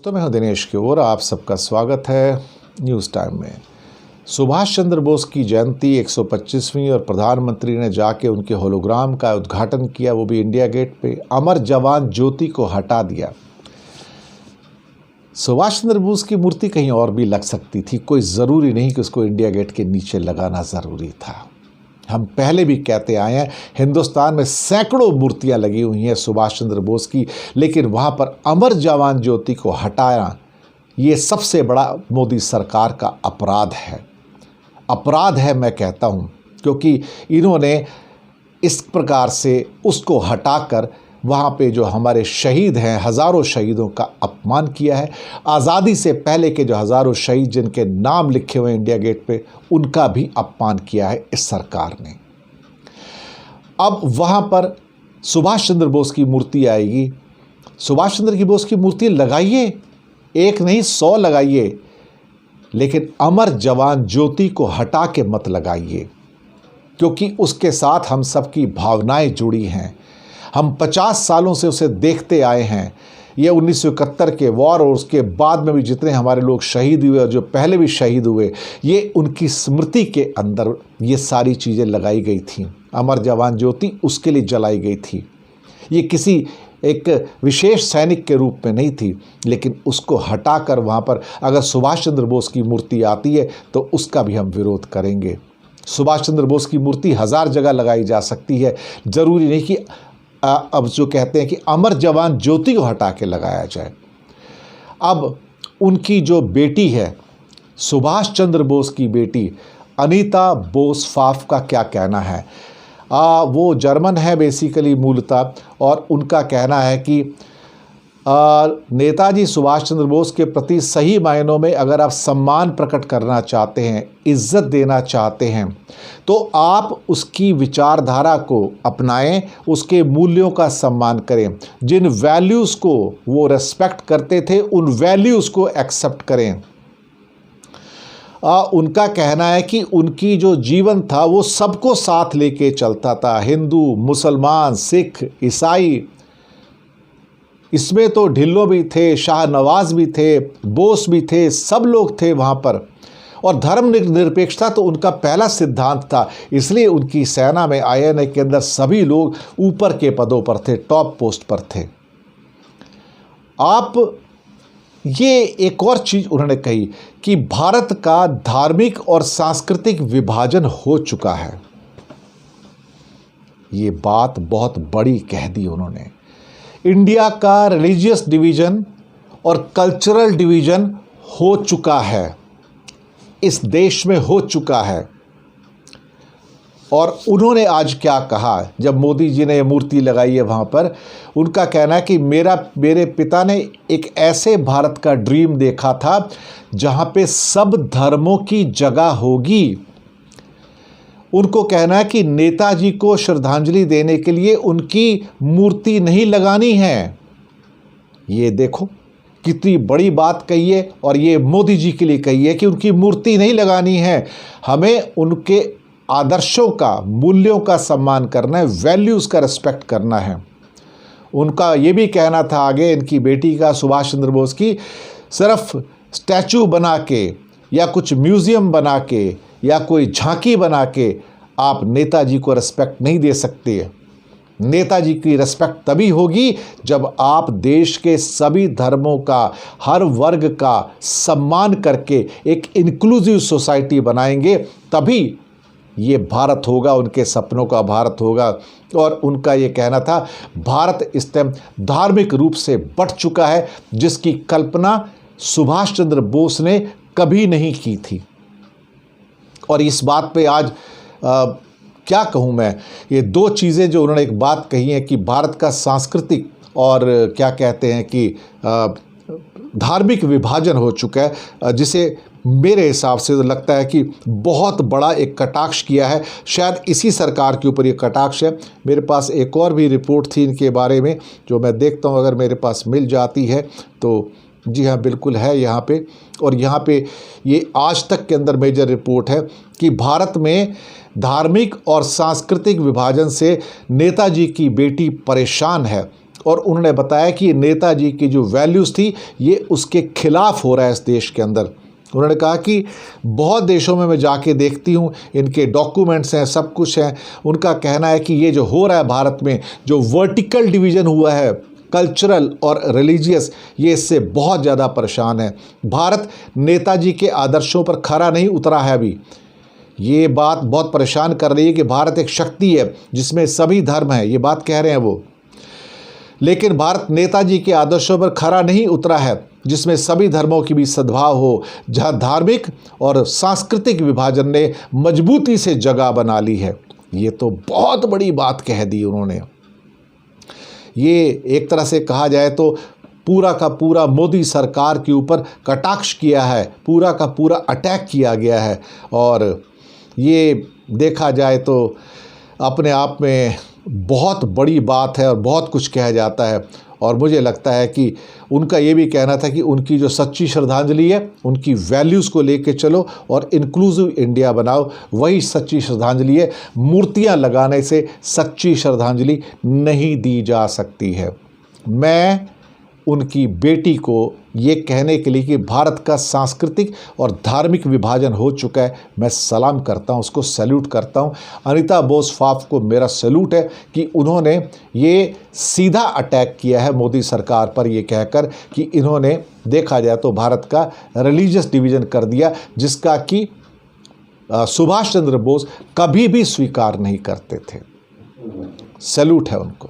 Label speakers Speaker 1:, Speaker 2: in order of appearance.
Speaker 1: दोस्तों, मैं हूं दिनेश कियोर। आप सबका स्वागत है न्यूज़ टाइम में। सुभाष चंद्र बोस की जयंती 125वीं और प्रधानमंत्री ने जाके उनके होलोग्राम का उद्घाटन किया, वो भी इंडिया गेट पे। अमर जवान ज्योति को हटा दिया। सुभाष चंद्र बोस की मूर्ति कहीं और भी लग सकती थी, कोई ज़रूरी नहीं कि उसको इंडिया गेट के नीचे लगाना ज़रूरी था। हम पहले भी कहते आए हैं, हिंदुस्तान में सैकड़ों मूर्तियां लगी हुई हैं सुभाष चंद्र बोस की, लेकिन वहां पर अमर जवान ज्योति को हटाया, ये सबसे बड़ा मोदी सरकार का अपराध है। अपराध है मैं कहता हूं, क्योंकि इन्होंने इस प्रकार से उसको हटाकर वहाँ पे जो हमारे शहीद हैं, हज़ारों शहीदों का अपमान किया है। आज़ादी से पहले के जो हज़ारों शहीद जिनके नाम लिखे हुए हैं इंडिया गेट पे, उनका भी अपमान किया है इस सरकार ने। अब वहाँ पर सुभाष चंद्र बोस की मूर्ति आएगी। सुभाष चंद्र की बोस की मूर्ति लगाइए, एक नहीं 100 लगाइए, लेकिन अमर जवान ज्योति को हटा के मत लगाइए, क्योंकि उसके साथ हम सबकी भावनाएं जुड़ी हैं। हम 50 सालों से उसे देखते आए हैं। ये 1971 के वॉर और उसके बाद में भी जितने हमारे लोग शहीद हुए और जो पहले भी शहीद हुए, ये उनकी स्मृति के अंदर ये सारी चीज़ें लगाई गई थी। अमर जवान ज्योति उसके लिए जलाई गई थी। ये किसी एक विशेष सैनिक के रूप में नहीं थी, लेकिन उसको हटाकर वहाँ पर अगर सुभाष चंद्र बोस की मूर्ति आती है तो उसका भी हम विरोध करेंगे। सुभाष चंद्र बोस की मूर्ति 1000 जगह लगाई जा सकती है, ज़रूरी नहीं कि अब जो कहते हैं कि अमर जवान ज्योति को हटा के लगाया जाए। अब उनकी जो बेटी है, सुभाष चंद्र बोस की बेटी अनीता बोस फाफ का क्या कहना है? वो जर्मन है बेसिकली मूलतः, और उनका कहना है कि नेताजी सुभाष चंद्र बोस के प्रति सही मायनों में अगर आप सम्मान प्रकट करना चाहते हैं, इज्जत देना चाहते हैं, तो आप उसकी विचारधारा को अपनाएं, उसके मूल्यों का सम्मान करें। जिन वैल्यूज़ को वो रेस्पेक्ट करते थे, उन वैल्यूज़ को एक्सेप्ट करें। उनका कहना है कि उनकी जो जीवन था वो सबको साथ लेके चलता था, हिंदू, मुसलमान, सिख, ईसाई, इसमें तो ढिल्लो भी थे, शाहनवाज भी थे, बोस भी थे, सब लोग थे वहाँ पर। और धर्म निरपेक्षता तो उनका पहला सिद्धांत था, इसलिए उनकी सेना में आईएनए के अंदर सभी लोग ऊपर के पदों पर थे, टॉप पोस्ट पर थे। आप ये एक और चीज़ उन्होंने कही कि भारत का धार्मिक और सांस्कृतिक विभाजन हो चुका है। ये बात बहुत बड़ी कह दी उन्होंने। इंडिया का रिलीजियस डिवीज़न और कल्चरल डिवीज़न हो चुका है, इस देश में हो चुका है। और उन्होंने आज क्या कहा, जब मोदी जी ने मूर्ति लगाई है वहाँ पर, उनका कहना है कि मेरे पिता ने एक ऐसे भारत का ड्रीम देखा था जहाँ पे सब धर्मों की जगह होगी। उनको कहना है कि नेताजी को श्रद्धांजलि देने के लिए उनकी मूर्ति नहीं लगानी है। ये देखो कितनी बड़ी बात कही है, और ये मोदी जी के लिए कही है कि उनकी मूर्ति नहीं लगानी है। हमें उनके आदर्शों का, मूल्यों का सम्मान करना है, वैल्यूज़ का रिस्पेक्ट करना है। उनका ये भी कहना था आगे, इनकी बेटी का, सुभाष चंद्र बोस की, सिर्फ स्टैचू बना के या कुछ म्यूज़ियम बना के या कोई झांकी बना के आप नेताजी को रिस्पेक्ट नहीं दे सकते। नेताजी की रिस्पेक्ट तभी होगी जब आप देश के सभी धर्मों का, हर वर्ग का सम्मान करके एक इंक्लूसिव सोसाइटी बनाएंगे, तभी ये भारत होगा, उनके सपनों का भारत होगा। और उनका ये कहना था, भारत इस टाइम धार्मिक रूप से बढ़ चुका है, जिसकी कल्पना सुभाष चंद्र बोस ने कभी नहीं की थी। और इस बात पे आज क्या कहूँ मैं, ये 2 चीज़ें जो उन्होंने एक बात कही है कि भारत का सांस्कृतिक और क्या कहते हैं कि धार्मिक विभाजन हो चुका है, जिसे मेरे हिसाब से तो लगता है कि बहुत बड़ा एक कटाक्ष किया है। शायद इसी सरकार के ऊपर ये कटाक्ष है। मेरे पास एक और भी रिपोर्ट थी इनके बारे में, जो मैं देखता हूँ अगर मेरे पास मिल जाती है तो। जी हाँ, बिल्कुल है यहाँ पे। और यहाँ पे ये आज तक के अंदर मेजर रिपोर्ट है कि भारत में धार्मिक और सांस्कृतिक विभाजन से नेताजी की बेटी परेशान है और उन्होंने बताया कि नेताजी की जो वैल्यूज़ थी ये उसके खिलाफ हो रहा है इस देश के अंदर। उन्होंने कहा कि बहुत देशों में मैं जाके देखती हूँ, इनके डॉक्यूमेंट्स हैं, सब कुछ हैं, उनका कहना है कि ये जो हो रहा है भारत में, जो वर्टिकल डिवीज़न हुआ है कल्चरल और रिलीजियस, ये इससे बहुत ज़्यादा परेशान है। भारत नेताजी के आदर्शों पर खरा नहीं उतरा है अभी। ये बात बहुत परेशान कर रही है कि भारत एक शक्ति है जिसमें सभी धर्म हैं, ये बात कह रहे हैं वो, लेकिन भारत नेताजी के आदर्शों पर खरा नहीं उतरा है जिसमें सभी धर्मों की भी सद्भाव हो, जहाँ धार्मिक और सांस्कृतिक विभाजन ने मजबूती से जगह बना ली है। ये तो बहुत बड़ी बात कह दी उन्होंने। ये एक तरह से कहा जाए तो पूरा का पूरा मोदी सरकार के ऊपर कटाक्ष किया है, पूरा का पूरा अटैक किया गया है, और ये देखा जाए तो अपने आप में बहुत बड़ी बात है और बहुत कुछ कहा जाता है। और मुझे लगता है कि उनका ये भी कहना था कि उनकी जो सच्ची श्रद्धांजलि है, उनकी वैल्यूज़ को लेके चलो और इंक्लूसिव इंडिया बनाओ, वही सच्ची श्रद्धांजलि है। मूर्तियां लगाने से सच्ची श्रद्धांजलि नहीं दी जा सकती है। मैं उनकी बेटी को ये कहने के लिए कि भारत का सांस्कृतिक और धार्मिक विभाजन हो चुका है, मैं सलाम करता हूँ, उसको सैल्यूट करता हूँ। अनीता बोस फाफ को मेरा सैल्यूट है कि उन्होंने ये सीधा अटैक किया है मोदी सरकार पर, ये कहकर कि इन्होंने देखा जाए तो भारत का रिलीजियस डिवीज़न कर दिया, जिसका कि सुभाष चंद्र बोस कभी भी स्वीकार नहीं करते थे। सैल्यूट है उनको।